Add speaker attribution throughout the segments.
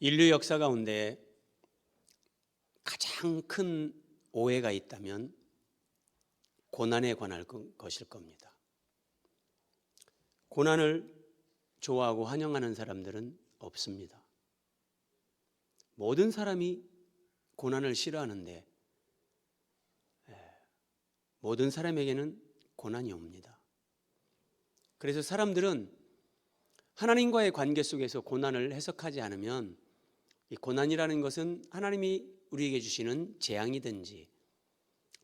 Speaker 1: 인류 역사 가운데 가장 큰 오해가 있다면 고난에 관할 것일 겁니다. 고난을 좋아하고 환영하는 사람들은 없습니다. 모든 사람이 고난을 싫어하는데 모든 사람에게는 고난이 옵니다. 그래서 사람들은 하나님과의 관계 속에서 고난을 해석하지 않으면 이 고난이라는 것은 하나님이 우리에게 주시는 재앙이든지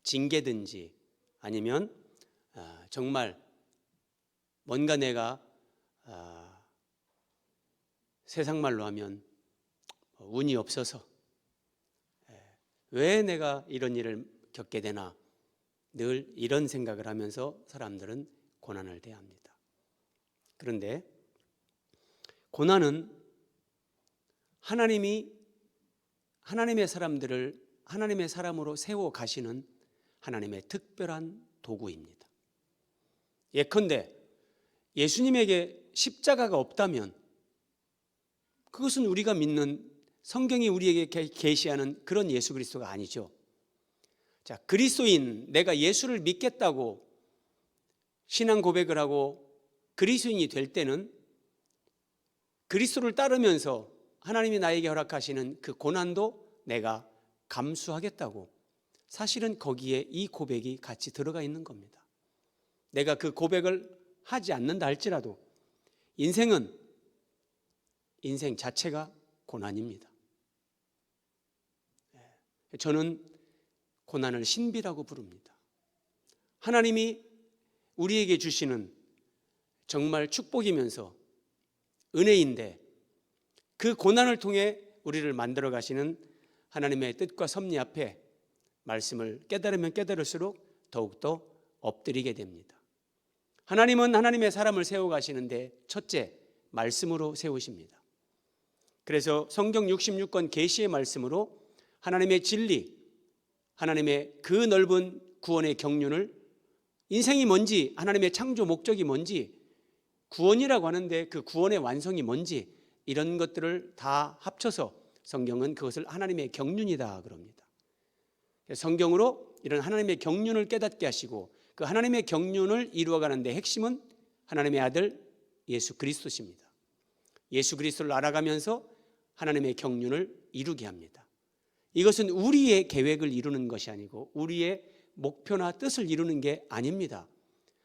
Speaker 1: 징계든지 아니면 정말 뭔가 내가 세상 말로 하면 운이 없어서 왜 내가 이런 일을 겪게 되나 늘 이런 생각을 하면서 사람들은 고난을 대합니다. 그런데 고난은 하나님이 하나님의 사람들을 하나님의 사람으로 세워 가시는 하나님의 특별한 도구입니다. 예컨대 예수님에게 십자가가 없다면 그것은 우리가 믿는 성경이 우리에게 계시하는 그런 예수 그리스도가 아니죠. 자, 그리스도인, 내가 예수를 믿겠다고 신앙 고백을 하고 그리스도인이 될 때는 그리스도를 따르면서 하나님이 나에게 허락하시는 그 고난도 내가 감수하겠다고, 사실은 거기에 이 고백이 같이 들어가 있는 겁니다. 내가 그 고백을 하지 않는다 할지라도 인생 자체가 고난입니다. 저는 고난을 신비라고 부릅니다. 하나님이 우리에게 주시는 정말 축복이면서 은혜인데 그 고난을 통해 우리를 만들어 가시는 하나님의 뜻과 섭리 앞에 말씀을 깨달으면 깨달을수록 더욱더 엎드리게 됩니다. 하나님은 하나님의 사람을 세워 가시는데 첫째, 말씀으로 세우십니다. 그래서 성경 66권 계시의 말씀으로 하나님의 진리, 하나님의 그 넓은 구원의 경륜을, 인생이 뭔지, 하나님의 창조 목적이 뭔지, 구원이라고 하는데 그 구원의 완성이 뭔지, 이런 것들을 다 합쳐서 성경은 그것을 하나님의 경륜이다 그럽니다. 성경으로 이런 하나님의 경륜을 깨닫게 하시고 그 하나님의 경륜을 이루어가는 데 핵심은 하나님의 아들 예수 그리스도십니다. 예수 그리스도를 알아가면서 하나님의 경륜을 이루게 합니다. 이것은 우리의 계획을 이루는 것이 아니고 우리의 목표나 뜻을 이루는 게 아닙니다.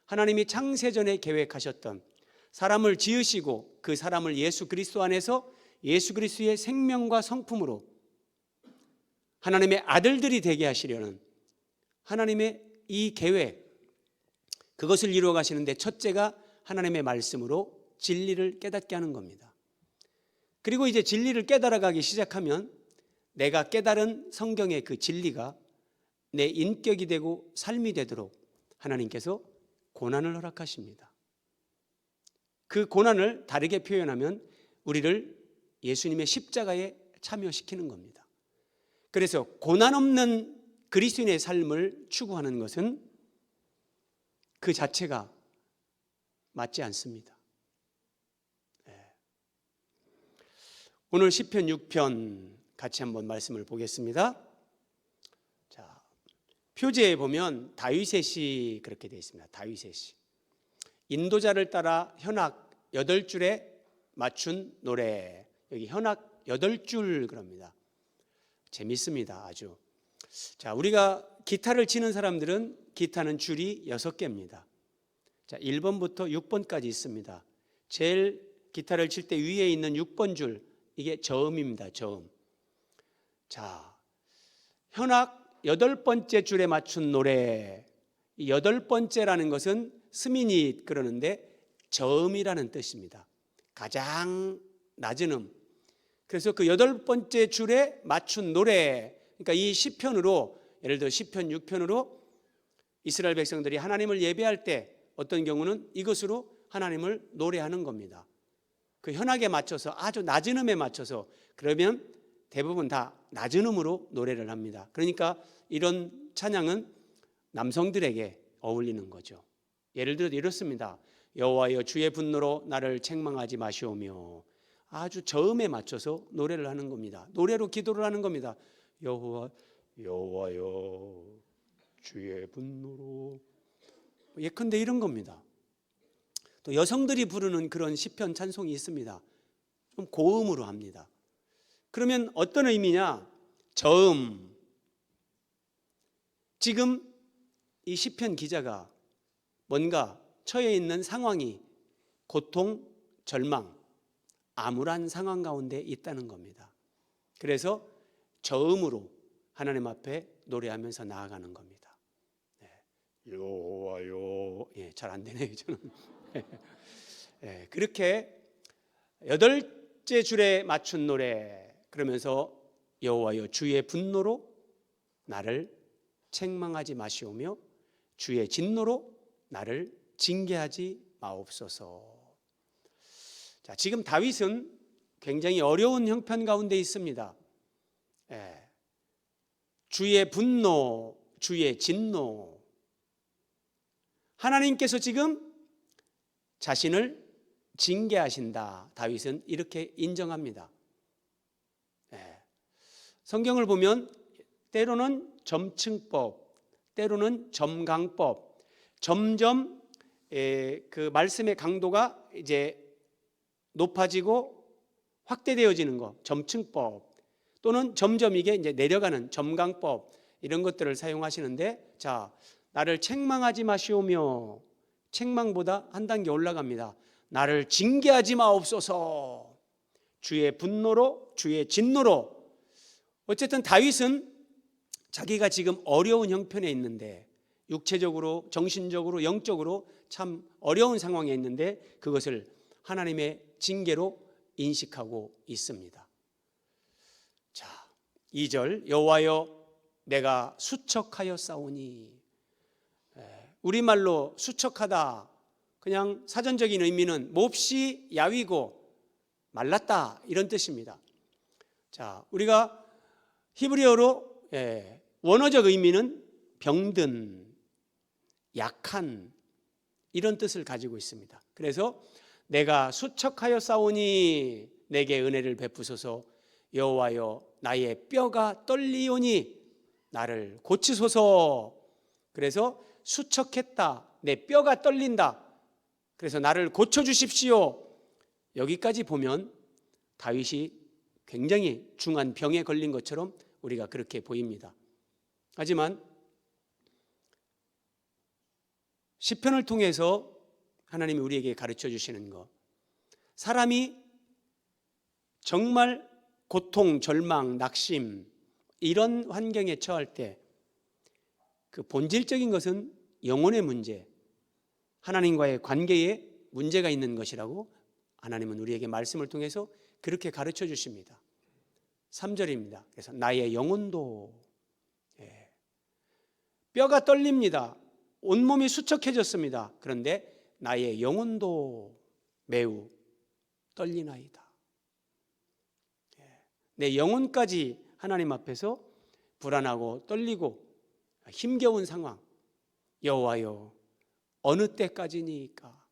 Speaker 1: 하나님이 창세전에 계획하셨던 사람을 지으시고 그 사람을 예수 그리스도 안에서 예수 그리스도의 생명과 성품으로 하나님의 아들들이 되게 하시려는 하나님의 이 계획, 그것을 이루어 가시는데 첫째가 하나님의 말씀으로 진리를 깨닫게 하는 겁니다. 그리고 이제 진리를 깨달아가기 시작하면 내가 깨달은 성경의 그 진리가 내 인격이 되고 삶이 되도록 하나님께서 고난을 허락하십니다. 그 고난을 다르게 표현하면 우리를 예수님의 십자가에 참여시키는 겁니다. 그래서 고난 없는 그리스도인의 삶을 추구하는 것은 그 자체가 맞지 않습니다. 오늘 시편 6편 같이 한번 말씀을 보겠습니다. 자, 표제에 보면 다윗의 시 그렇게 되어 있습니다. 다윗의 시. 인도자를 따라 현악 8줄에 맞춘 노래. 여기 현악 8줄 그럽니다. 재밌습니다. 아주. 자, 우리가 기타를 치는 사람들은 기타는 줄이 6개입니다. 자, 1번부터 6번까지 있습니다. 제일 기타를 칠 때 위에 있는 6번 줄, 이게 저음입니다. 저음. 자, 현악 8번째 줄에 맞춘 노래. 이 8번째라는 것은 스미닛 그러는데 저음이라는 뜻입니다. 가장 낮은 음. 그래서 그 8번째 줄에 맞춘 노래, 그러니까 이 시편으로, 예를 들어 시편 6편으로 이스라엘 백성들이 하나님을 예배할 때 어떤 경우는 이것으로 하나님을 노래하는 겁니다. 그 현악에 맞춰서 아주 낮은 음에 맞춰서, 그러면 대부분 다 낮은 음으로 노래를 합니다. 그러니까 이런 찬양은 남성들에게 어울리는 거죠. 예를 들어 이렇습니다. 여호와여 주의 분노로 나를 책망하지 마시오며 아주 저음에 맞춰서 노래를 하는 겁니다. 노래로 기도를 하는 겁니다. 여호와 여호와여 주의 분노로, 예컨대 이런 겁니다. 또 여성들이 부르는 그런 시편 찬송이 있습니다. 좀 고음으로 합니다. 그러면 어떤 의미냐? 저음. 지금 이 시편 기자가 뭔가 처해 있는 상황이 고통, 절망, 암울한 상황 가운데 있다는 겁니다. 그래서 저음으로 하나님 앞에 노래하면서 나아가는 겁니다. 여호와여, 잘 안 되네요 저는. 그렇게 8째 줄에 맞춘 노래, 그러면서 여호와여 주의 분노로 나를 책망하지 마시오며 주의 진노로 나를 징계하지 마옵소서. 자, 지금 다윗은 굉장히 어려운 형편 가운데 있습니다. 주의 분노, 주의 진노. 하나님께서 지금 자신을 징계하신다. 다윗은 이렇게 인정합니다. 성경을 보면 때로는 점층법, 때로는 점강법, 점점 그 말씀의 강도가 이제 높아지고 확대되어지는 것, 점층법, 또는 점점 이게 이제 내려가는 점강법, 이런 것들을 사용하시는데, 자, 나를 책망하지 마시오며, 책망보다 한 단계 올라갑니다. 나를 징계하지 마옵소서. 주의 분노로, 주의 진노로. 어쨌든 다윗은 자기가 지금 어려운 형편에 있는데, 육체적으로, 정신적으로, 영적으로 참 어려운 상황에 있는데 그것을 하나님의 징계로 인식하고 있습니다. 자, 2절 여호와여 내가 수척하여 싸우니. 우리말로 수척하다, 그냥 사전적인 의미는 몹시 야위고 말랐다, 이런 뜻입니다. 자, 우리가 히브리어로 원어적 의미는 병든, 약한, 이런 뜻을 가지고 있습니다. 그래서 내가 수척하여 싸우니 내게 은혜를 베푸소서. 여호와여 나의 뼈가 떨리오니 나를 고치소서. 그래서 수척했다, 내 뼈가 떨린다, 그래서 나를 고쳐주십시오. 여기까지 보면 다윗이 굉장히 중한 병에 걸린 것처럼 우리가 그렇게 보입니다. 하지만 시편을 통해서 하나님이 우리에게 가르쳐 주시는 것, 사람이 정말 고통, 절망, 낙심, 이런 환경에 처할 때 그 본질적인 것은 영혼의 문제, 하나님과의 관계에 문제가 있는 것이라고 하나님은 우리에게 말씀을 통해서 그렇게 가르쳐 주십니다. 3절입니다. 그래서 나의 영혼도, 뼈가 떨립니다. 온몸이 수척해졌습니다. 그런데 나의 영혼도 매우 떨리나이다. 내 영혼까지 하나님 앞에서 불안하고 떨리고 힘겨운 상황. 여호와여 어느 때까지니까.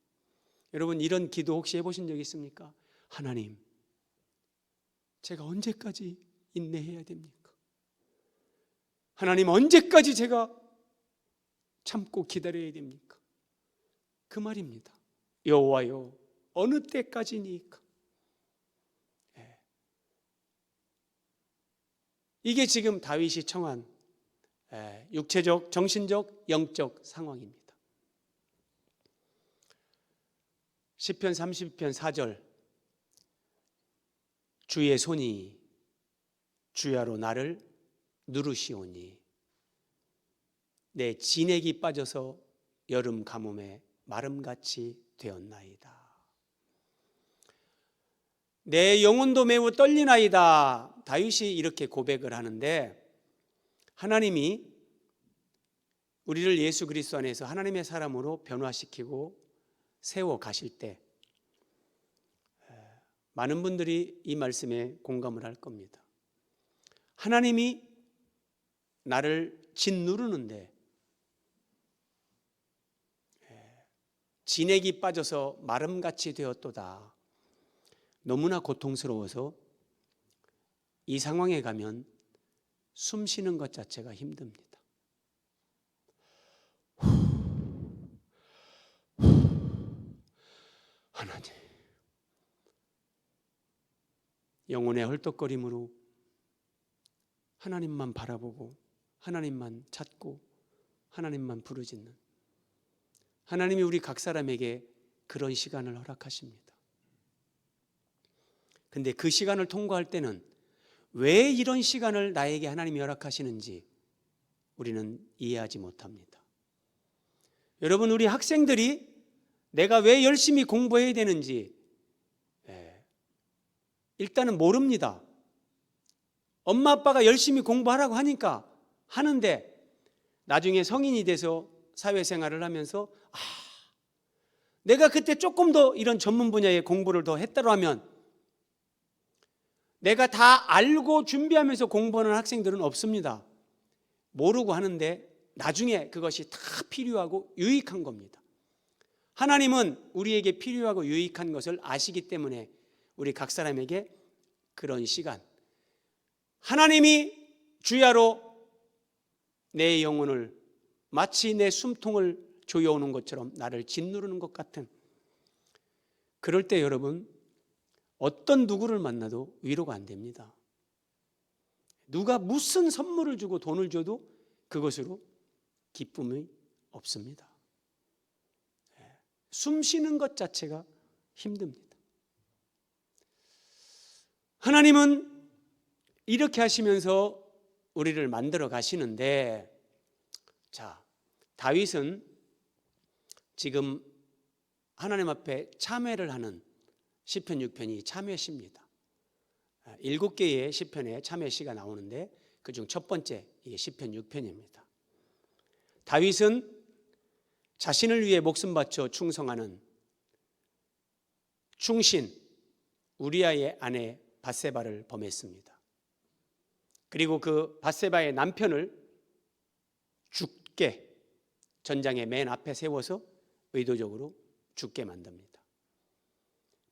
Speaker 1: 여러분, 이런 기도 혹시 해보신 적 있습니까? 하나님, 제가 언제까지 인내해야 됩니까? 하나님, 언제까지 제가 참고 기다려야 됩니까? 그 말입니다. 여호와여 어느 때까지니까. 이게 지금 다윗이 청한 육체적, 정신적, 영적 상황입니다. 시편 32편 4절 주의 손이 주야로 나를 누르시오니 내 진액이 빠져서 여름 가뭄에 마름같이 되었나이다. 내 영혼도 매우 떨리나이다. 다윗이 이렇게 고백을 하는데, 하나님이 우리를 예수 그리스도 안에서 하나님의 사람으로 변화시키고 세워 가실 때 많은 분들이 이 말씀에 공감을 할 겁니다. 하나님이 나를 짓누르는데 진액이 빠져서 마름같이 되었도다. 너무나 고통스러워서 이 상황에 가면 숨 쉬는 것 자체가 힘듭니다. 하나님, 영혼의 헐떡거림으로 하나님만 바라보고 하나님만 찾고 하나님만 부르짖는 하나님이 우리 각 사람에게 그런 시간을 허락하십니다. 근데 그 시간을 통과할 때는 왜 이런 시간을 나에게 하나님이 허락하시는지 우리는 이해하지 못합니다. 여러분, 우리 학생들이 내가 왜 열심히 공부해야 되는지 일단은 모릅니다. 엄마 아빠가 열심히 공부하라고 하니까 하는데 나중에 성인이 돼서 사회생활을 하면서 내가 그때 조금 더 이런 전문 분야의 공부를 더 했다면 내가 다 알고 준비하면서 공부하는 학생들은 없습니다. 모르고 하는데 나중에 그것이 다 필요하고 유익한 겁니다. 하나님은 우리에게 필요하고 유익한 것을 아시기 때문에 우리 각 사람에게 그런 시간, 하나님이 주야로 내 영혼을 마치 내 숨통을 조여오는 것처럼 나를 짓누르는 것 같은, 그럴 때 여러분 어떤 누구를 만나도 위로가 안 됩니다. 누가 무슨 선물을 주고 돈을 줘도 그것으로 기쁨이 없습니다. 숨 쉬는 것 자체가 힘듭니다. 하나님은 이렇게 하시면서 우리를 만들어 가시는데, 자, 다윗은 지금 하나님 앞에 참회를 하는 시편 6편이 참회시입니다. 7개의 시편에 참회시가 나오는데 그중 첫 번째 이게 시편 6편입니다. 다윗은 자신을 위해 목숨 바쳐 충성하는 충신 우리아의 아내 밧세바를 범했습니다. 그리고 그 밧세바의 남편을 죽게 전장의 맨 앞에 세워서 의도적으로 죽게 만듭니다.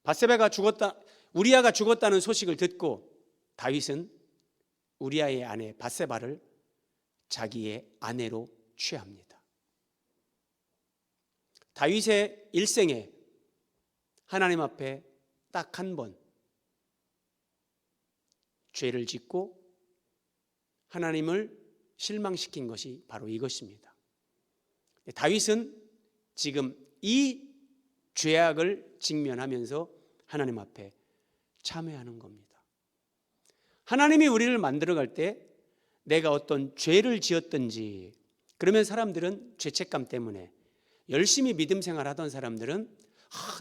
Speaker 1: 밧세바가 죽었다, 우리아가 죽었다는 소식을 듣고 다윗은 우리아의 아내 밧세바를 자기의 아내로 취합니다. 다윗의 일생에 하나님 앞에 딱 한 번 죄를 짓고 하나님을 실망시킨 것이 바로 이것입니다. 다윗은 지금 이 죄악을 직면하면서 하나님 앞에 참회하는 겁니다. 하나님이 우리를 만들어갈 때 내가 어떤 죄를 지었든지, 그러면 사람들은 죄책감 때문에 열심히 믿음 생활하던 사람들은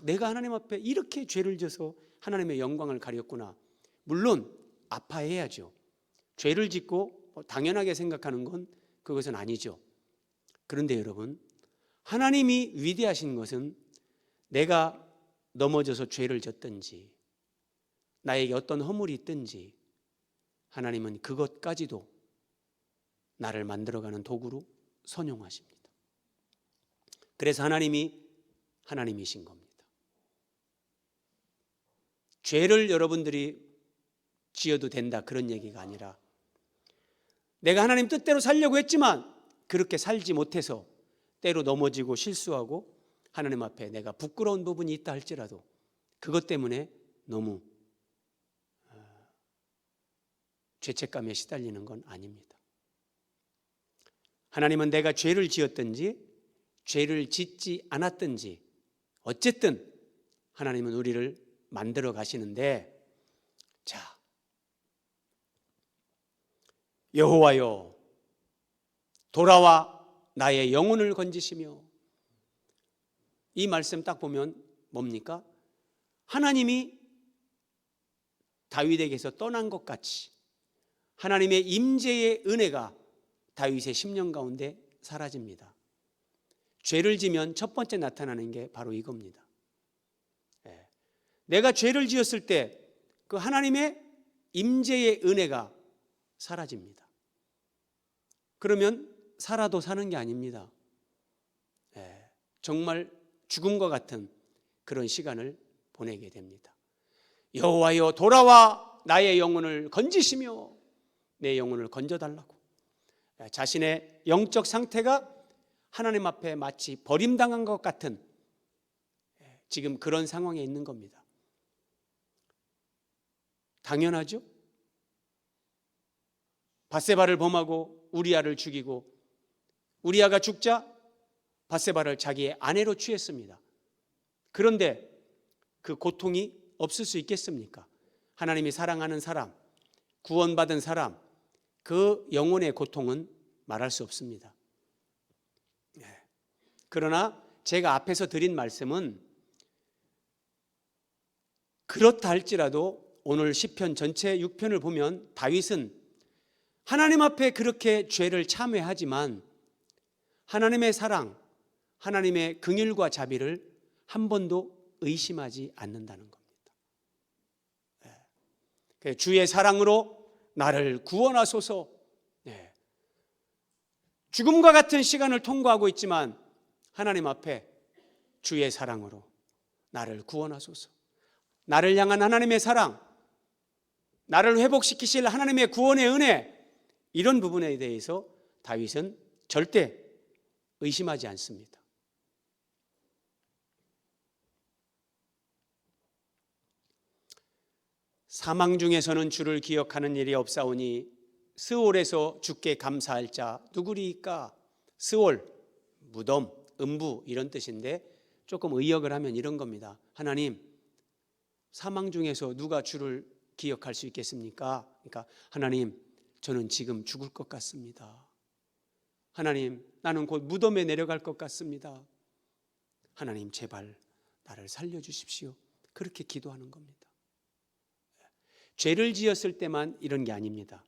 Speaker 1: 내가 하나님 앞에 이렇게 죄를 져서 하나님의 영광을 가렸구나. 물론 아파해야죠. 죄를 짓고 당연하게 생각하는 건 그것은 아니죠. 그런데 여러분, 하나님이 위대하신 것은 내가 넘어져서 죄를 졌든지 나에게 어떤 허물이 있든지 하나님은 그것까지도 나를 만들어가는 도구로 선용하십니다. 그래서 하나님이 하나님이신 겁니다. 죄를 여러분들이 지어도 된다 그런 얘기가 아니라, 내가 하나님 뜻대로 살려고 했지만 그렇게 살지 못해서 때로 넘어지고 실수하고 하나님 앞에 내가 부끄러운 부분이 있다 할지라도 그것 때문에 너무 죄책감에 시달리는 건 아닙니다. 하나님은 내가 죄를 지었든지 죄를 짓지 않았든지 어쨌든 하나님은 우리를 만들어 가시는데, 자, 여호와여 돌아와 나의 영혼을 건지시며, 이 말씀 딱 보면 뭡니까? 하나님이 다윗에게서 떠난 것 같이 하나님의 임재의 은혜가 다윗의 심령 가운데 사라집니다. 죄를 지면 첫 번째 나타나는 게 바로 이겁니다. 내가 죄를 지었을 때 그 하나님의 임재의 은혜가 사라집니다. 그러면 살아도 사는 게 아닙니다. 정말 죽음과 같은 그런 시간을 보내게 됩니다. 여호와여 돌아와 나의 영혼을 건지시며 내 영혼을 건져달라고. 자신의 영적 상태가 하나님 앞에 마치 버림당한 것 같은 지금 그런 상황에 있는 겁니다. 당연하죠? 밧세바를 범하고 우리아를 죽이고 우리아가 죽자 밧세바를 자기의 아내로 취했습니다. 그런데 그 고통이 없을 수 있겠습니까? 하나님이 사랑하는 사람, 구원받은 사람, 그 영혼의 고통은 말할 수 없습니다. 그러나 제가 앞에서 드린 말씀은 그렇다 할지라도 오늘 시편 전체 6편을 보면 다윗은 하나님 앞에 그렇게 죄를 참회하지만 하나님의 사랑, 하나님의 긍휼과 자비를 한 번도 의심하지 않는다는 겁니다. 주의 사랑으로 나를 구원하소서. 죽음과 같은 시간을 통과하고 있지만 하나님 앞에 주의 사랑으로 나를 구원하소서. 나를 향한 하나님의 사랑, 나를 회복시키실 하나님의 구원의 은혜, 이런 부분에 대해서 다윗은 절대 의심하지 않습니다. 사망 중에서는 주를 기억하는 일이 없사오니 스올에서 주께 감사할 자 누구리이까? 스올, 무덤, 음부 이런 뜻인데 조금 의역을 하면 이런 겁니다. 하나님, 사망 중에서 누가 주를 기억할 수 있겠습니까? 그러니까 하나님, 저는 지금 죽을 것 같습니다. 하나님, 나는 곧 무덤에 내려갈 것 같습니다. 하나님, 제발 나를 살려주십시오. 그렇게 기도하는 겁니다. 죄를 지었을 때만 이런 게 아닙니다.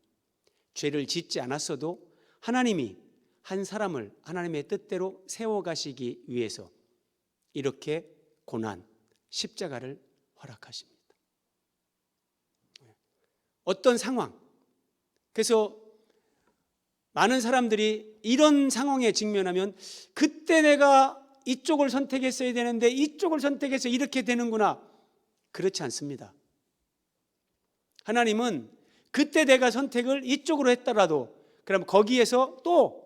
Speaker 1: 죄를 짓지 않았어도 하나님이 한 사람을 하나님의 뜻대로 세워가시기 위해서 이렇게 고난, 십자가를 허락하십니다. 어떤 상황, 그래서 많은 사람들이 이런 상황에 직면하면 그때 내가 이쪽을 선택했어야 되는데 이쪽을 선택해서 이렇게 되는구나. 그렇지 않습니다. 하나님은 그때 내가 선택을 이쪽으로 했더라도 그럼 거기에서 또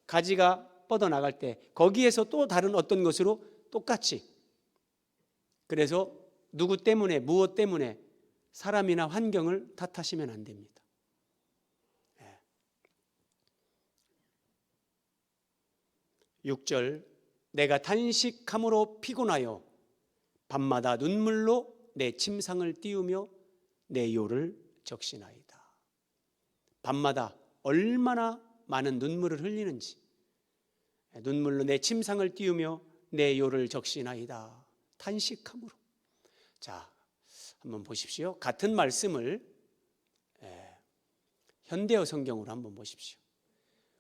Speaker 1: 가지가 뻗어나갈 때 거기에서 또 다른 어떤 것으로 똑같이, 그래서 누구 때문에 무엇 때문에 사람이나 환경을 탓하시면 안 됩니다. 6절, 내가 탄식함으로 피곤하여 밤마다 눈물로 내 침상을 띄우며 내 요를 적시나이다. 밤마다 얼마나 많은 눈물을 흘리는지, 눈물로 내 침상을 띄우며 내 요를 적시나이다. 탄식함으로. 자, 한번 보십시오. 같은 말씀을 현대어 성경으로 한번 보십시오.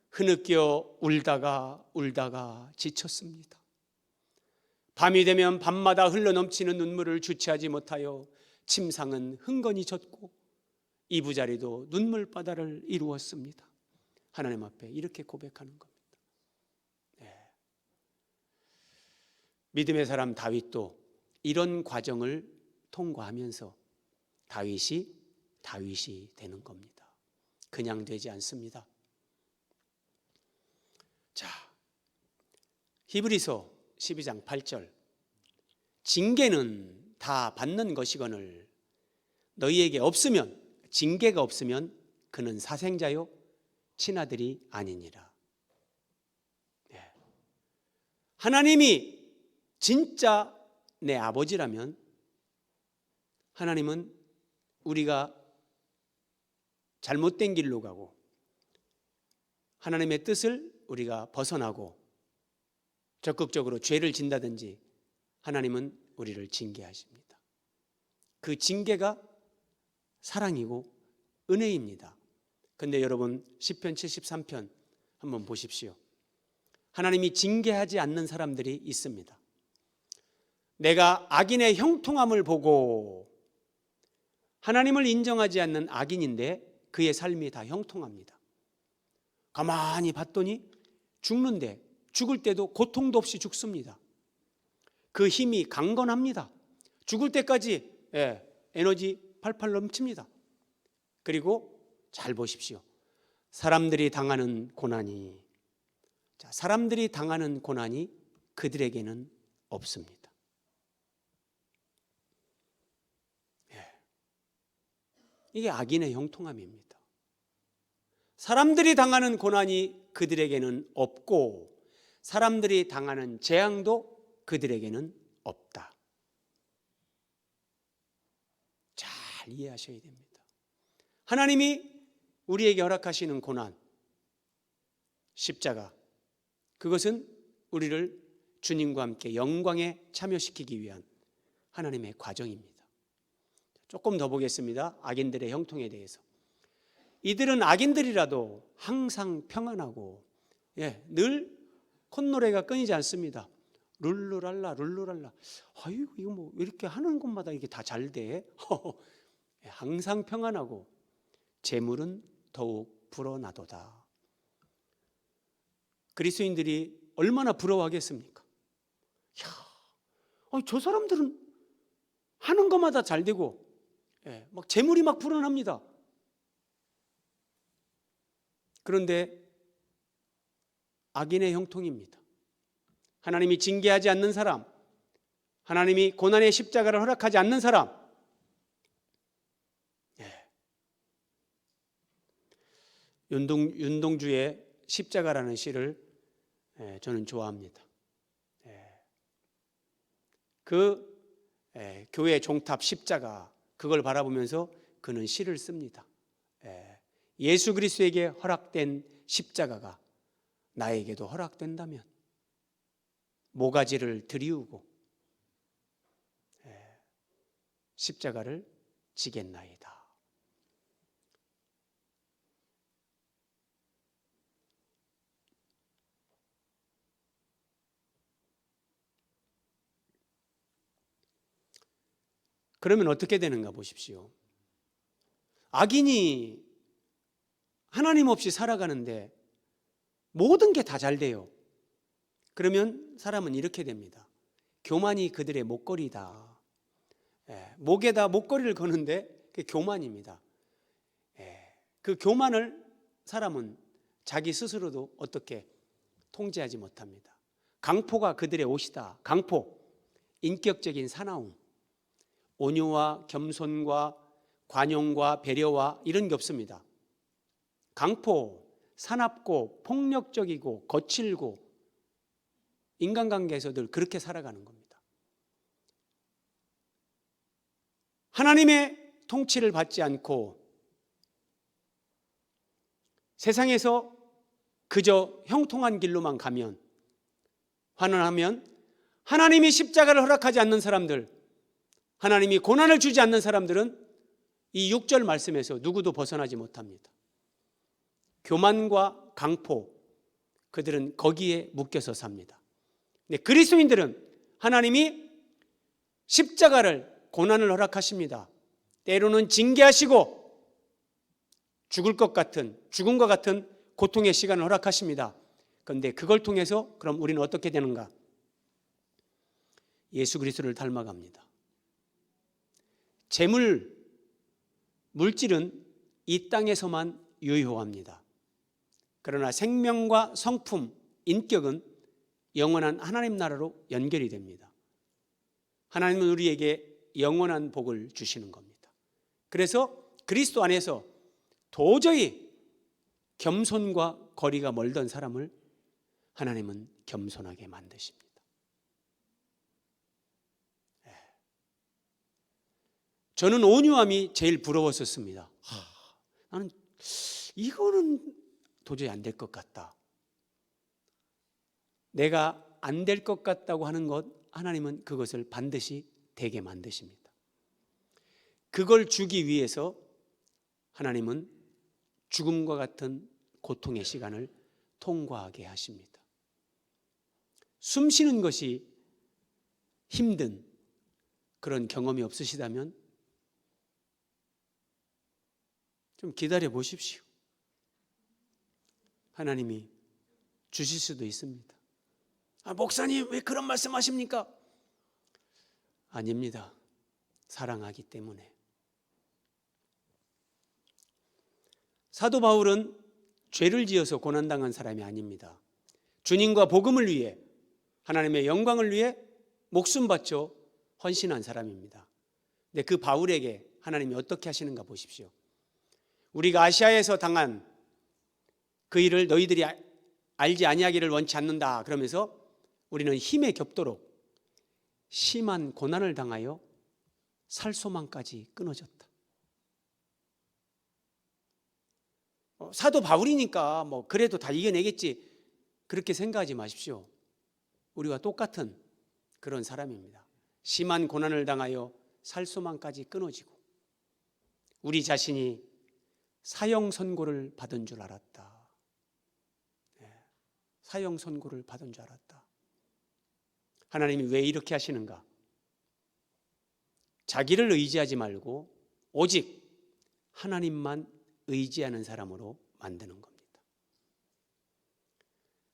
Speaker 1: 흐느껴 울다가 지쳤습니다. 밤이 되면 밤마다 흘러넘치는 눈물을 주체하지 못하여 침상은 흥건히 젖고 이부자리도 눈물바다를 이루었습니다. 하나님 앞에 이렇게 고백하는 겁니다. 믿음의 사람 다윗도 이런 과정을 통과하면서 다윗이 되는 겁니다. 그냥 되지 않습니다. 자, 히브리서 12장 8절, 징계는 다 받는 것이거늘 너희에게 없으면, 징계가 없으면 그는 사생자요 친아들이 아니니라. 하나님이 진짜 내 아버지라면 하나님은 우리가 잘못된 길로 가고 하나님의 뜻을 우리가 벗어나고 적극적으로 죄를 진다든지 하나님은 우리를 징계하십니다. 그 징계가 사랑이고 은혜입니다. 그런데 여러분, 시편 73편 한번 보십시오. 하나님이 징계하지 않는 사람들이 있습니다. 내가 악인의 형통함을 보고, 하나님을 인정하지 않는 악인인데 그의 삶이 다 형통합니다. 가만히 봤더니 죽는데, 죽을 때도 고통도 없이 죽습니다. 그 힘이 강건합니다. 죽을 때까지 에너지 팔팔 넘칩니다. 그리고 잘 보십시오. 사람들이 당하는 고난이 그들에게는 없습니다. 이게 악인의 형통함입니다. 사람들이 당하는 고난이 그들에게는 없고 사람들이 당하는 재앙도 그들에게는 없다. 잘 이해하셔야 됩니다. 하나님이 우리에게 허락하시는 고난, 십자가, 그것은 우리를 주님과 함께 영광에 참여시키기 위한 하나님의 과정입니다. 조금 더 보겠습니다. 악인들의 형통에 대해서. 이들은 악인들이라도 항상 평안하고 늘 콧노래가 끊이지 않습니다. 룰루랄라 룰루랄라. 아이고 이거 뭐 이렇게 하는 것마다 이게 다 잘 돼. 항상 평안하고 재물은 더욱 불어나도다. 그리스도인들이 얼마나 부러워하겠습니까? 저 사람들은 하는 것마다 잘 되고 막 재물이 막 불어납니다. 그런데 악인의 형통입니다. 하나님이 징계하지 않는 사람, 하나님이 고난의 십자가를 허락하지 않는 사람, 윤동주의 십자가라는 시를 저는 좋아합니다. 그 교회 종탑 십자가, 그걸 바라보면서 그는 시를 씁니다. 예수 그리스도에게 허락된 십자가가 나에게도 허락된다면 모가지를 들이우고 십자가를 지겠나이다. 그러면 어떻게 되는가 보십시오. 악인이 하나님 없이 살아가는데 모든 게 다 잘 돼요. 그러면 사람은 이렇게 됩니다. 교만이 그들의 목걸이다. 목에다 목걸이를 거는데 그게 교만입니다. 그 교만을 사람은 자기 스스로도 어떻게 통제하지 못합니다. 강포가 그들의 옷이다. 강포, 인격적인 사나움, 온유와 겸손과 관용과 배려와 이런 게 없습니다. 강포, 사납고 폭력적이고 거칠고 인간관계에서 늘 그렇게 살아가는 겁니다. 하나님의 통치를 받지 않고 세상에서 그저 형통한 길로만 가면, 환원하면 하나님이 십자가를 허락하지 않는 사람들, 하나님이 고난을 주지 않는 사람들은 이 6절 말씀에서 누구도 벗어나지 못합니다. 교만과 강포, 그들은 거기에 묶여서 삽니다. 근데 그리스도인들은 하나님이 십자가를, 고난을 허락하십니다. 때로는 징계하시고 죽음과 같은 고통의 시간을 허락하십니다. 그런데 그걸 통해서 그럼 우리는 어떻게 되는가? 예수 그리스도를 닮아갑니다. 재물, 물질은 이 땅에서만 유효합니다. 그러나 생명과 성품, 인격은 영원한 하나님 나라로 연결이 됩니다. 하나님은 우리에게 영원한 복을 주시는 겁니다. 그래서 그리스도 안에서 도저히 겸손과 거리가 멀던 사람을 하나님은 겸손하게 만드십니다. 저는 온유함이 제일 부러웠었습니다. 나는 이거는 도저히 안 될 것 같다. 내가 안 될 것 같다고 하는 것, 하나님은 그것을 반드시 되게 만드십니다. 그걸 주기 위해서 하나님은 죽음과 같은 고통의 시간을 통과하게 하십니다. 숨 쉬는 것이 힘든 그런 경험이 없으시다면 좀 기다려 보십시오. 하나님이 주실 수도 있습니다. 목사님 왜 그런 말씀하십니까? 아닙니다. 사랑하기 때문에. 사도 바울은 죄를 지어서 고난당한 사람이 아닙니다. 주님과 복음을 위해, 하나님의 영광을 위해 목숨 바쳐 헌신한 사람입니다. 근데 그 바울에게 하나님이 어떻게 하시는가 보십시오. 우리가 아시아에서 당한 그 일을 너희들이 알지 아니하기를 원치 않는다 그러면서 우리는 힘에 겹도록 심한 고난을 당하여 살소망까지 끊어졌다. 사도 바울이니까 뭐 그래도 다 이겨내겠지, 그렇게 생각하지 마십시오. 우리와 똑같은 그런 사람입니다. 심한 고난을 당하여 살소망까지 끊어지고 우리 자신이 사형 선고를 받은 줄 알았다. 사형 선고를 받은 줄 알았다. 하나님이 왜 이렇게 하시는가? 자기를 의지하지 말고 오직 하나님만 의지하는 사람으로 만드는 겁니다.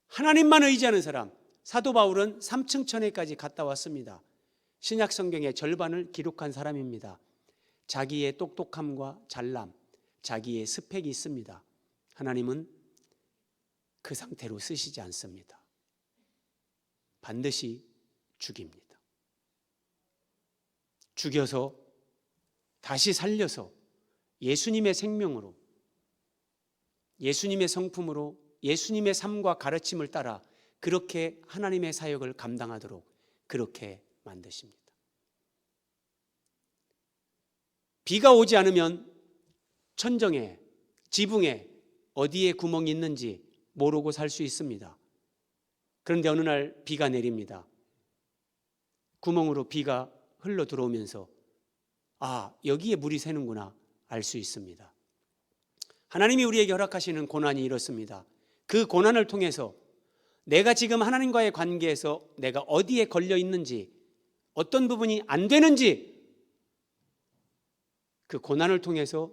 Speaker 1: 하나님만 의지하는 사람, 사도 바울은 3층 천에까지 갔다 왔습니다. 신약 성경의 절반을 기록한 사람입니다. 자기의 똑똑함과 잘남, 자기의 스펙이 있습니다. 하나님은 그 상태로 쓰시지 않습니다. 반드시 죽입니다. 죽여서 다시 살려서 예수님의 생명으로, 예수님의 성품으로, 예수님의 삶과 가르침을 따라 그렇게 하나님의 사역을 감당하도록 그렇게 만드십니다. 비가 오지 않으면 천정에, 지붕에 어디에 구멍이 있는지 모르고 살 수 있습니다. 그런데 어느 날 비가 내립니다. 구멍으로 비가 흘러 들어오면서 여기에 물이 새는구나 알 수 있습니다. 하나님이 우리에게 허락하시는 고난이 이렇습니다. 그 고난을 통해서 내가 지금 하나님과의 관계에서 내가 어디에 걸려 있는지, 어떤 부분이 안 되는지 그 고난을 통해서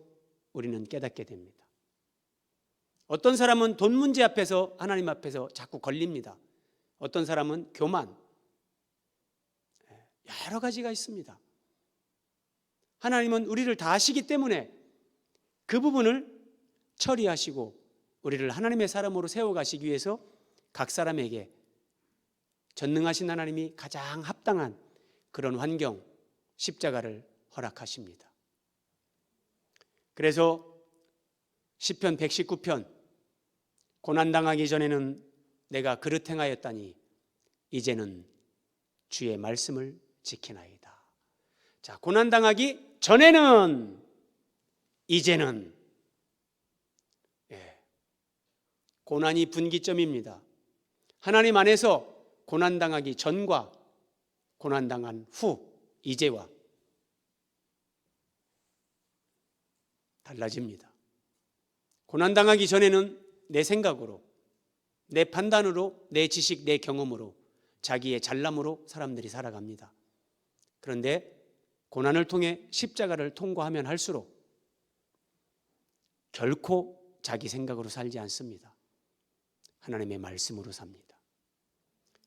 Speaker 1: 우리는 깨닫게 됩니다. 어떤 사람은 돈 문제 앞에서 하나님 앞에서 자꾸 걸립니다. 어떤 사람은 교만, 여러 가지가 있습니다. 하나님은 우리를 다 아시기 때문에 그 부분을 처리하시고 우리를 하나님의 사람으로 세워가시기 위해서 각 사람에게 전능하신 하나님이 가장 합당한 그런 환경, 십자가를 허락하십니다. 그래서 시편 119편, 고난당하기 전에는 내가 그릇 행하였다니 이제는 주의 말씀을 지키나이다. 자, 고난당하기 전에는, 이제는, 고난이 분기점입니다. 하나님 안에서 고난당하기 전과 고난당한 후, 이제와 달라집니다. 고난당하기 전에는 내 생각으로, 내 판단으로, 내 지식, 내 경험으로, 자기의 잘남으로 사람들이 살아갑니다. 그런데 고난을 통해 십자가를 통과하면 할수록 결코 자기 생각으로 살지 않습니다. 하나님의 말씀으로 삽니다.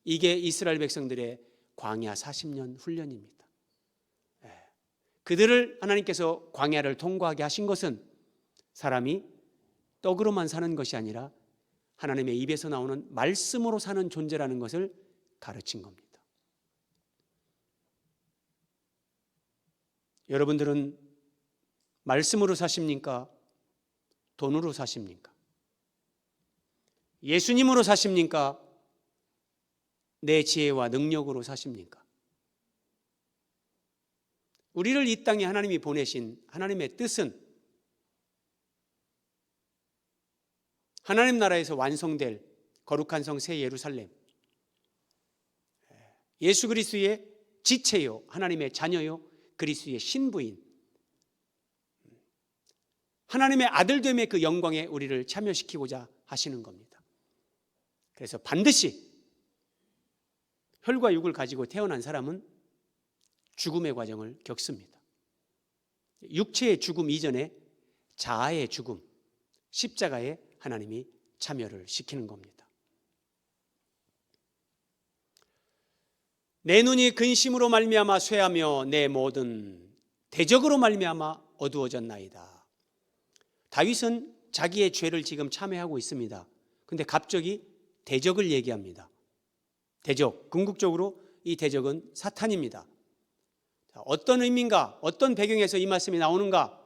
Speaker 1: 이게 이스라엘 백성들의 광야 40년 훈련입니다. 그들을 하나님께서 광야를 통과하게 하신 것은 사람이 떡으로만 사는 것이 아니라 하나님의 입에서 나오는 말씀으로 사는 존재라는 것을 가르친 겁니다. 여러분들은 말씀으로 사십니까? 돈으로 사십니까? 예수님으로 사십니까? 내 지혜와 능력으로 사십니까? 우리를 이 땅에 하나님이 보내신 하나님의 뜻은 하나님 나라에서 완성될 거룩한 성 새 예루살렘, 예수 그리스도의 지체요, 하나님의 자녀요, 그리스도의 신부인 하나님의 아들됨의 그 영광에 우리를 참여시키고자 하시는 겁니다. 그래서 반드시 혈과 육을 가지고 태어난 사람은 죽음의 과정을 겪습니다. 육체의 죽음 이전에 자아의 죽음, 십자가에 하나님이 참여를 시키는 겁니다. 내 눈이 근심으로 말미암아 쇠하며 내 모든 대적으로 말미암아 어두워졌나이다. 다윗은 자기의 죄를 지금 참회하고 있습니다. 근데 갑자기 대적을 얘기합니다. 대적, 궁극적으로 이 대적은 사탄입니다. 어떤 의미인가? 어떤 배경에서 이 말씀이 나오는가?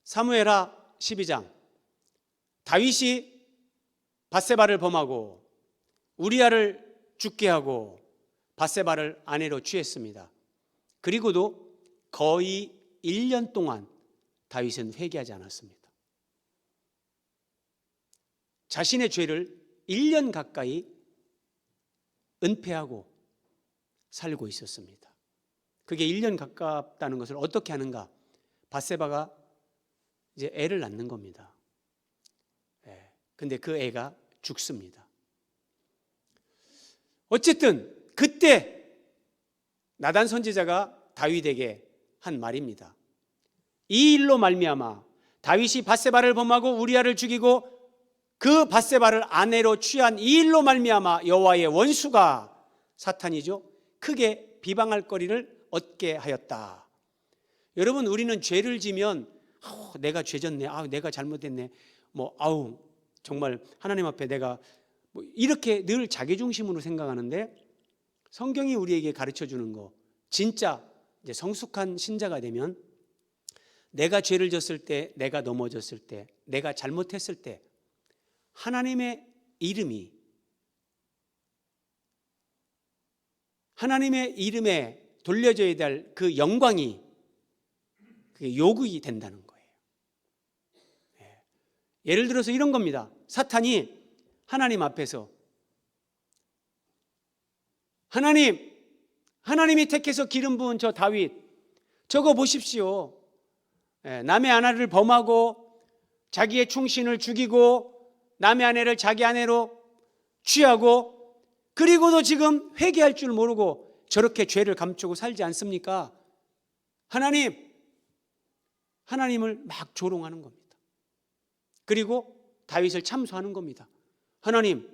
Speaker 1: 사무엘하 12장, 다윗이 밧세바를 범하고 우리아를 죽게 하고 밧세바를 아내로 취했습니다. 그리고도 거의 1년 동안 다윗은 회개하지 않았습니다. 자신의 죄를 1년 가까이 은폐하고 살고 있었습니다. 그게 1년 가깝다는 것을 어떻게 하는가? 밧세바가 이제 애를 낳는 겁니다. 근데 그 애가 죽습니다. 어쨌든 그때 나단 선지자가 다윗에게 한 말입니다. 이 일로 말미암아 다윗이 밧세바를 범하고 우리아를 죽이고 그 밧세바를 아내로 취한 이 일로 말미암아 여호와의 원수가 사탄이죠, 크게 비방할 거리를 얻게 하였다. 여러분, 우리는 죄를 지면 내가 죄졌네, 내가 잘못했네, 정말 하나님 앞에 내가 이렇게 늘 자기중심으로 생각하는데, 성경이 우리에게 가르쳐주는 거, 진짜 이제 성숙한 신자가 되면 내가 죄를 졌을 때, 내가 넘어졌을 때, 내가 잘못했을 때 하나님의 이름이, 하나님의 이름에 돌려져야 될 그 영광이 그게 요구이 된다는 거예요. 예를 들어서 이런 겁니다. 사탄이 하나님 앞에서 하나님이 택해서 기름 부은 저 다윗, 저거 보십시오. 남의 아내를 범하고 자기의 충신을 죽이고 남의 아내를 자기 아내로 취하고 그리고도 지금 회개할 줄 모르고 저렇게 죄를 감추고 살지 않습니까? 하나님을 막 조롱하는 겁니다. 그리고 다윗을 참소하는 겁니다. 하나님,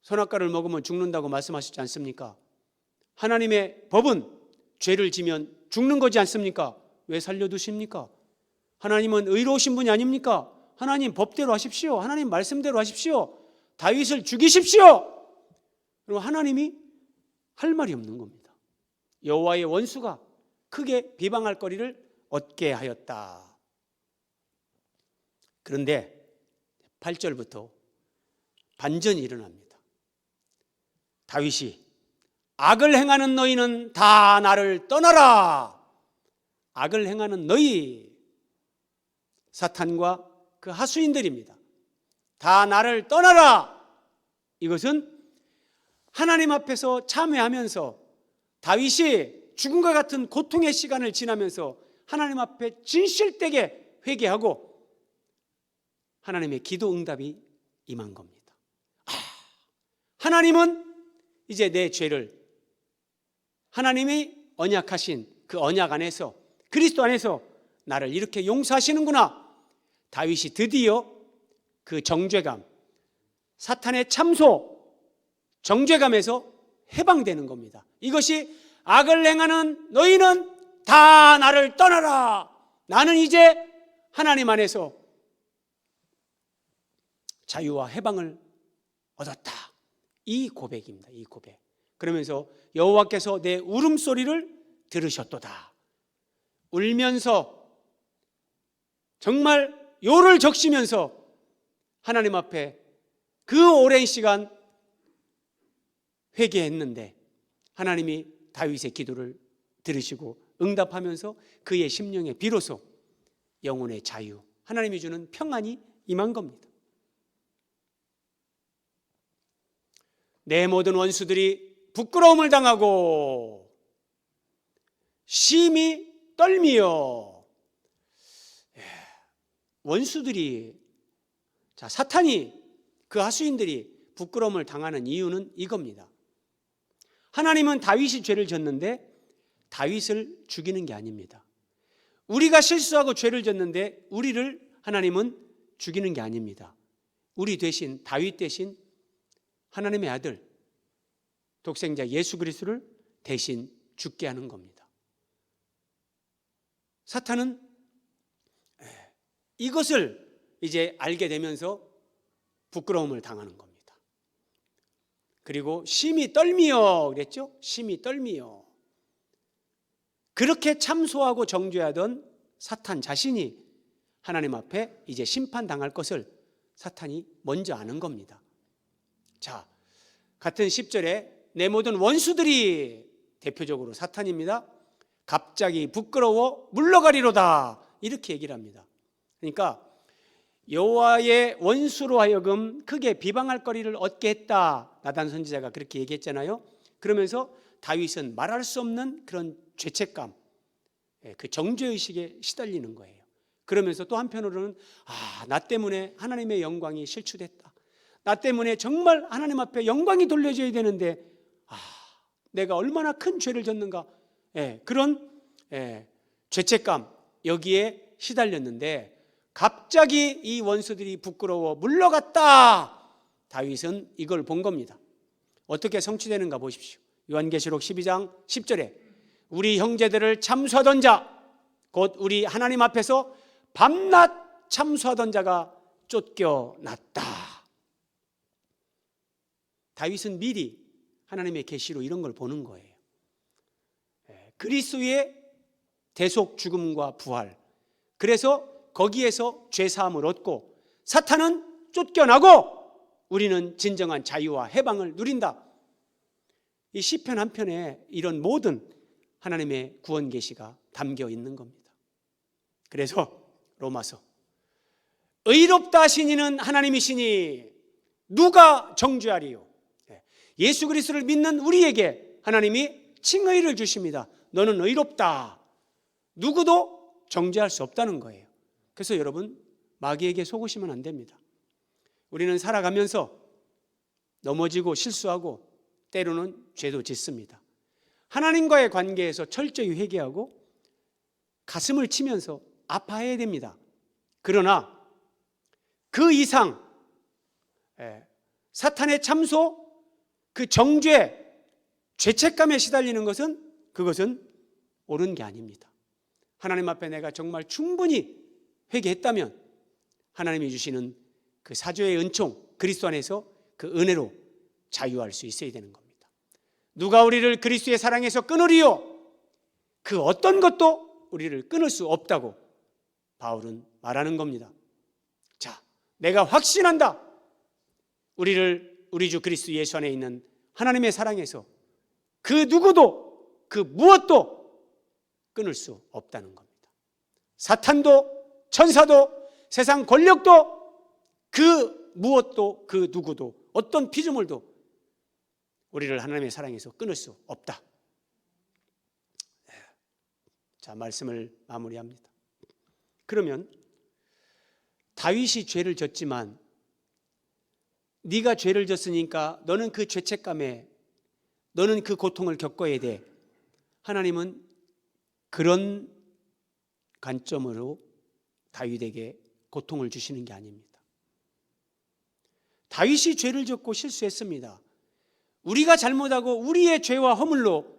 Speaker 1: 선악과를 먹으면 죽는다고 말씀하셨지 않습니까? 하나님의 법은 죄를 지면 죽는 거지 않습니까? 왜 살려두십니까? 하나님은 의로우신 분이 아닙니까? 하나님 법대로 하십시오. 하나님 말씀대로 하십시오. 다윗을 죽이십시오. 그리고 하나님이 할 말이 없는 겁니다. 여호와의 원수가 크게 비방할 거리를 얻게 하였다. 그런데 8절부터 반전이 일어납니다. 다윗이 악을 행하는 너희는 다 나를 떠나라. 악을 행하는 너희, 사탄과 그 하수인들입니다. 다 나를 떠나라. 이것은 하나님 앞에서 참회하면서 다윗이 죽음과 같은 고통의 시간을 지나면서 하나님 앞에 진실되게 회개하고 하나님의 기도 응답이 임한 겁니다. 하나님은 이제 내 죄를, 하나님이 언약하신 그 언약 안에서, 그리스도 안에서 나를 이렇게 용서하시는구나. 다윗이 드디어 그 정죄감, 사탄의 참소, 정죄감에서 해방되는 겁니다. 이것이 악을 행하는 너희는 다 나를 떠나라. 나는 이제 하나님 안에서 자유와 해방을 얻었다. 이 고백입니다. 이 고백. 그러면서 여호와께서 내 울음소리를 들으셨도다. 울면서 정말 요를 적시면서 하나님 앞에 그 오랜 시간 회개했는데 하나님이 다윗의 기도를 들으시고 응답하면서 그의 심령에 비로소 영혼의 자유, 하나님이 주는 평안이 임한 겁니다. 내 모든 원수들이 부끄러움을 당하고 심히 떨미어. 원수들이, 사탄이, 그 하수인들이 부끄러움을 당하는 이유는 이겁니다. 하나님은 다윗이 죄를 졌는데 다윗을 죽이는 게 아닙니다. 우리가 실수하고 죄를 졌는데 우리를 하나님은 죽이는 게 아닙니다. 우리 대신, 다윗 대신 하나님의 아들 독생자 예수 그리스도를 대신 죽게 하는 겁니다. 사탄은 이것을 이제 알게 되면서 부끄러움을 당하는 겁니다. 그리고 심히 떨미어 그랬죠? 심히 떨미어. 그렇게 참소하고 정죄하던 사탄 자신이 하나님 앞에 이제 심판당할 것을 사탄이 먼저 아는 겁니다. 자, 같은 10절에 내 모든 원수들이, 대표적으로 사탄입니다, 갑자기 부끄러워 물러가리로다, 이렇게 얘기를 합니다. 그러니까 여호와의 원수로 하여금 크게 비방할 거리를 얻게 했다, 나단 선지자가 그렇게 얘기했잖아요. 그러면서 다윗은 말할 수 없는 그런 죄책감, 그 정죄의식에 시달리는 거예요. 그러면서 또 한편으로는 나 때문에 하나님의 영광이 실추됐다, 나 때문에 정말 하나님 앞에 영광이 돌려져야 되는데 내가 얼마나 큰 죄를 졌는가, 그런 죄책감, 여기에 시달렸는데 갑자기 이 원수들이 부끄러워 물러갔다. 다윗은 이걸 본 겁니다. 어떻게 성취되는가 보십시오. 요한계시록 12장 10절에 우리 형제들을 참수하던 자, 곧 우리 하나님 앞에서 밤낮 참수하던 자가 쫓겨났다. 다윗은 미리 하나님의 계시로 이런 걸 보는 거예요. 그리스도의 대속 죽음과 부활, 그래서 거기에서 죄사함을 얻고 사탄은 쫓겨나고 우리는 진정한 자유와 해방을 누린다. 이 시편 한 편에 이런 모든 하나님의 구원 계시가 담겨 있는 겁니다. 그래서 로마서, 의롭다 하시니는 하나님이시니 누가 정죄하리요? 예수 그리스도를 믿는 우리에게 하나님이 칭의를 주십니다. 너는 의롭다. 누구도 정죄할 수 없다는 거예요. 그래서 여러분, 마귀에게 속으시면 안 됩니다. 우리는 살아가면서 넘어지고 실수하고 때로는 죄도 짓습니다. 하나님과의 관계에서 철저히 회개하고 가슴을 치면서 아파해야 됩니다. 그러나 그 이상 사탄의 참소, 그 정죄, 죄책감에 시달리는 것은, 그것은 옳은 게 아닙니다. 하나님 앞에 내가 정말 충분히 회개했다면 하나님이 주시는 그 사죄의 은총, 그리스도 안에서 그 은혜로 자유할 수 있어야 되는 겁니다. 누가 우리를 그리스도의 사랑에서 끊으리요? 그 어떤 것도 우리를 끊을 수 없다고 바울은 말하는 겁니다. 자, 내가 확신한다. 우리 주 그리스도 예수 안에 있는 하나님의 사랑에서 그 누구도, 그 무엇도 끊을 수 없다는 겁니다. 사탄도, 천사도, 세상 권력도, 그 무엇도, 그 누구도, 어떤 피조물도 우리를 하나님의 사랑에서 끊을 수 없다. 자, 말씀을 마무리합니다. 그러면 다윗이 죄를 졌지만 네가 죄를 졌으니까 너는 그 죄책감에, 너는 그 고통을 겪어야 돼. 하나님은 그런 관점으로 다윗에게 고통을 주시는 게 아닙니다. 다윗이 죄를 졌고 실수했습니다. 우리가 잘못하고 우리의 죄와 허물로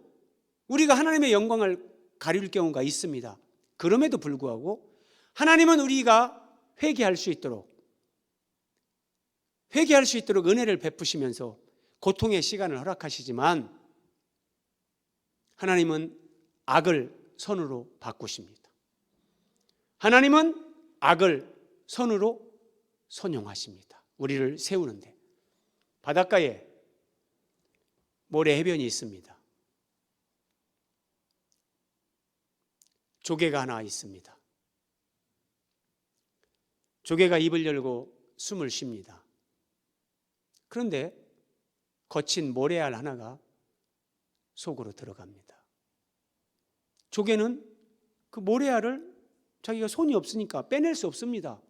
Speaker 1: 우리가 하나님의 영광을 가릴 경우가 있습니다. 그럼에도 불구하고 하나님은 우리가 회개할 수 있도록 은혜를 베푸시면서 고통의 시간을 허락하시지만 하나님은 악을 선으로 바꾸십니다. 하나님은 악을 선으로 선용하십니다. 우리를 세우는데. 바닷가에 모래 해변이 있습니다. 조개가 하나 있습니다. 조개가 입을 열고 숨을 쉽니다. 그런데 거친 모래알 하나가 속으로 들어갑니다. 조개는 그 모래알을 자기가 손이 없으니까 빼낼 수 없습니다.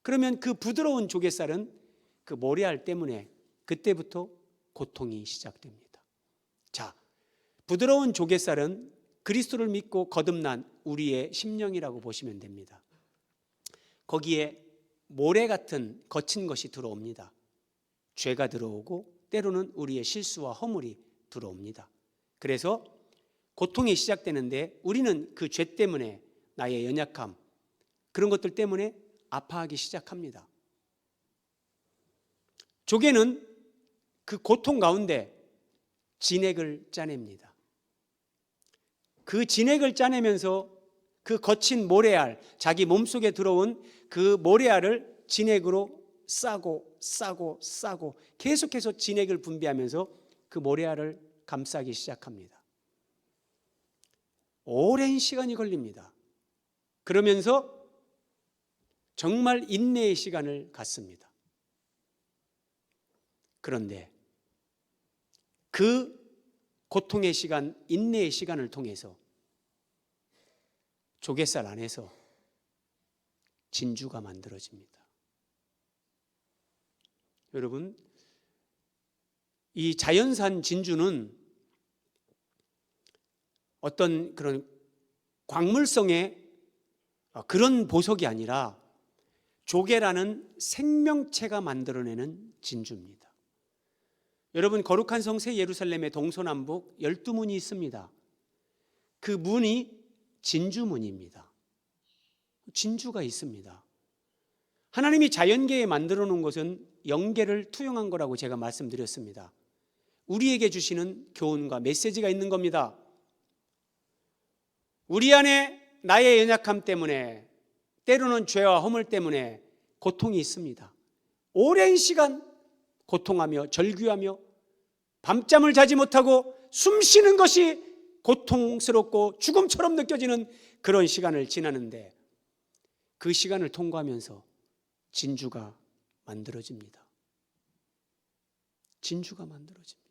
Speaker 1: 그러면 그 부드러운 조개살은 그 모래알 때문에 그때부터 고통이 시작됩니다. 자, 부드러운 조개살은 그리스도를 믿고 거듭난 우리의 심령이라고 보시면 됩니다. 거기에 모래 같은 거친 것이 들어옵니다. 죄가 들어오고 때로는 우리의 실수와 허물이 들어옵니다. 그래서 고통이 시작되는데 우리는 그 죄 때문에 나의 연약함, 그런 것들 때문에 아파하기 시작합니다. 조개는 그 고통 가운데 진액을 짜냅니다. 그 진액을 짜내면서 그 거친 모래알, 자기 몸속에 들어온 그 모래알을 진액으로 싸고 계속해서 진액을 분비하면서 그 모래알을 감싸기 시작합니다. 오랜 시간이 걸립니다. 그러면서 정말 인내의 시간을 갖습니다. 그런데 그 고통의 시간, 인내의 시간을 통해서 조갯살 안에서 진주가 만들어집니다. 여러분, 이 자연산 진주는 어떤 그런 광물성의 그런 보석이 아니라 조개라는 생명체가 만들어내는 진주입니다. 여러분, 거룩한 성세 예루살렘의 동서남북 12문이 있습니다. 그 문이 진주문입니다. 진주가 있습니다. 하나님이 자연계에 만들어 놓은 것은 영계를 투영한 거라고 제가 말씀드렸습니다. 우리에게 주시는 교훈과 메시지가 있는 겁니다. 우리 안에 나의 연약함 때문에, 때로는 죄와 허물 때문에 고통이 있습니다. 오랜 시간 고통하며 절규하며 밤잠을 자지 못하고 숨 쉬는 것이 고통스럽고 죽음처럼 느껴지는 그런 시간을 지나는데, 그 시간을 통과하면서 진주가 만들어집니다. 진주가 만들어집니다.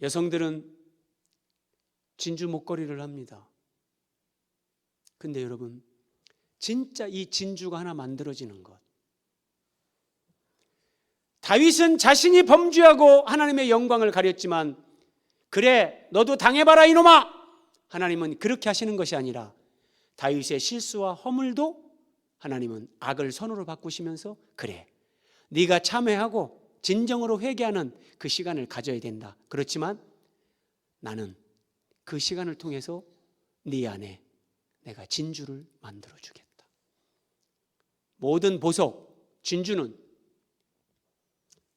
Speaker 1: 여성들은 진주 목걸이를 합니다. 근데 여러분, 진짜 이 진주가 하나 만들어지는 것, 다윗은 자신이 범죄하고 하나님의 영광을 가렸지만, 그래 너도 당해봐라 이놈아, 하나님은 그렇게 하시는 것이 아니라 다윗의 실수와 허물도 하나님은 악을 선으로 바꾸시면서, 그래 네가 참회하고 진정으로 회개하는 그 시간을 가져야 된다. 그렇지만 나는 그 시간을 통해서 네 안에 내가 진주를 만들어 주겠다. 모든 보석, 진주는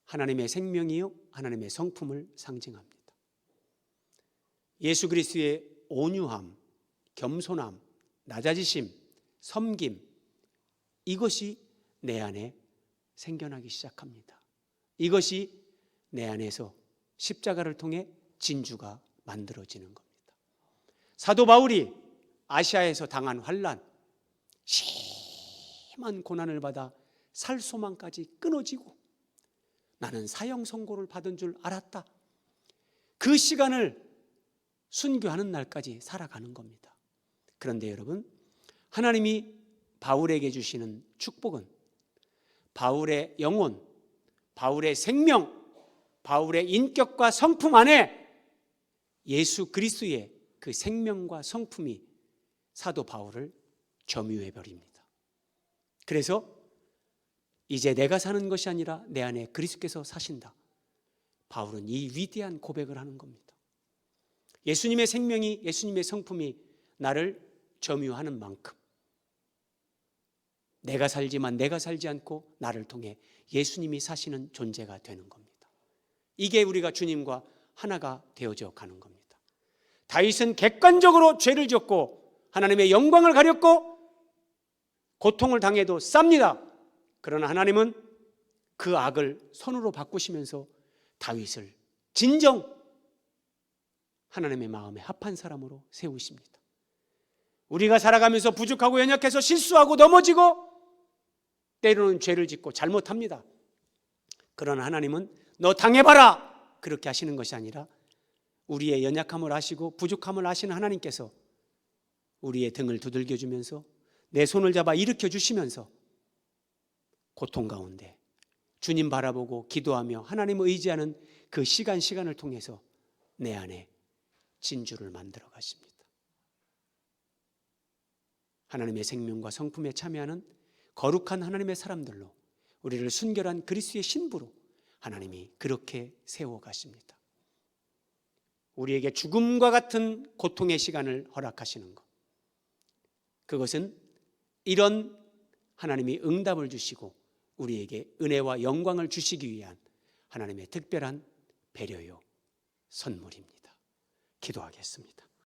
Speaker 1: 하나님의 생명이요 하나님의 성품을 상징합니다. 예수 그리스도의 온유함, 겸손함, 낮아지심, 섬김, 이것이 내 안에 생겨나기 시작합니다. 이것이 내 안에서 십자가를 통해 진주가 만들어지는 겁니다. 사도 바울이 아시아에서 당한 환난, 심한 고난을 받아 살 소망까지 끊어지고 나는 사형 선고를 받은 줄 알았다. 그 시간을 순교하는 날까지 살아가는 겁니다. 그런데 여러분, 하나님이 바울에게 주시는 축복은 바울의 영혼, 바울의 생명, 바울의 인격과 성품 안에 예수 그리스도의 그 생명과 성품이 사도 바울을 점유해 버립니다. 그래서 이제 내가 사는 것이 아니라 내 안에 그리스도께서 사신다. 바울은 이 위대한 고백을 하는 겁니다. 예수님의 생명이, 예수님의 성품이 나를 점유하는 만큼 내가 살지만 내가 살지 않고 나를 통해 예수님이 사시는 존재가 되는 겁니다. 이게 우리가 주님과 하나가 되어져 가는 겁니다. 다윗은 객관적으로 죄를 지었고 하나님의 영광을 가렸고 고통을 당해도 쌉니다. 그러나 하나님은 그 악을 선으로 바꾸시면서 다윗을 진정 하나님의 마음에 합한 사람으로 세우십니다. 우리가 살아가면서 부족하고 연약해서 실수하고 넘어지고 때로는 죄를 짓고 잘못합니다. 그러나 하나님은 너 당해봐라 그렇게 하시는 것이 아니라 우리의 연약함을 아시고 부족함을 아시는 하나님께서 우리의 등을 두들겨 주면서 내 손을 잡아 일으켜 주시면서 고통 가운데 주님 바라보고 기도하며 하나님을 의지하는 그 시간을 통해서 내 안에 진주를 만들어 가십니다. 하나님의 생명과 성품에 참여하는 거룩한 하나님의 사람들로, 우리를 순결한 그리스도의 신부로 하나님이 그렇게 세워 가십니다. 우리에게 죽음과 같은 고통의 시간을 허락하시는 것, 그것은 이런 하나님이 응답을 주시고 우리에게 은혜와 영광을 주시기 위한 하나님의 특별한 배려요 선물입니다. 기도하겠습니다.